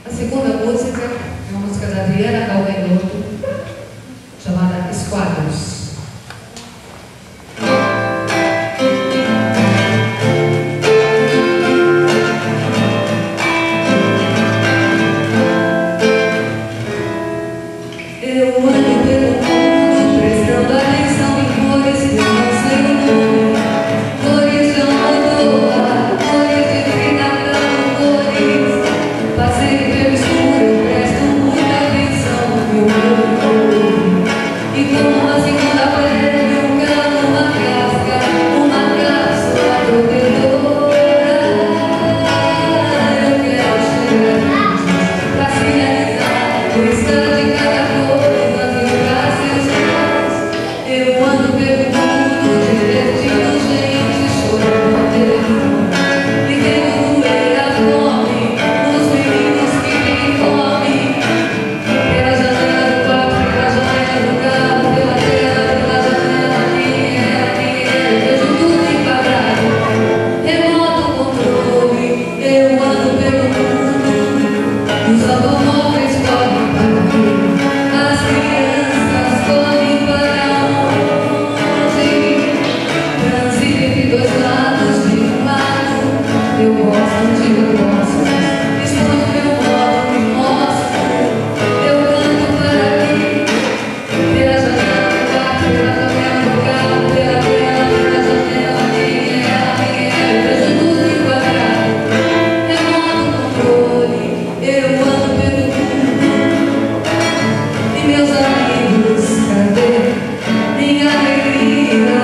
A segunda música é uma música da Adriana Calvenotto, chamada Esquadros. Eu ando pelo mundo, prestando atenção em cores que eu não sei o nome. Cores de Almodóvar, cores de Frida Kahlo, cores. Passei pelo escuro, eu presto muita atenção no meu corpo. E como uma segunda pele, um cano, uma casca, uma cápsula protetora. Eu quero chegar antes pra finalizar o estado de cada coisa que traz seus pés. Eu ando pelo mundo, divertindo gente, chorando no telefone. E vendo doer a fome nos meninos que têm fome. Pela janela do quarto, pela janela do carro, pela tela, pela janela, quem é, vejo tudo enquadrado. Remoto controle, eu ando pelo mundo. Os automóveis correm para mim, as crianças correm para onde? Transito entre dois lados de um lado. Eu gosto, expondo meu modo, me mostro. Eu canto para aqui, pela janela do quarto, pela janela do carro, pela tela, pela janela, quem é, eu vejo tudo enquadrado. Remoto controle, eu ando pelo mundo. E meus amigos, cadê minha alegria,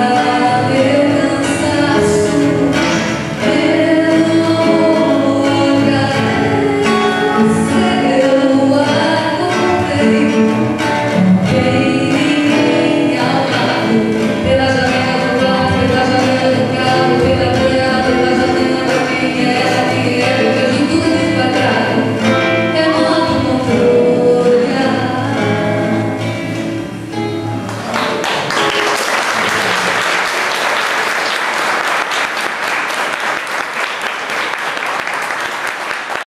meu cansaço? Eu agradeço, eu acordei.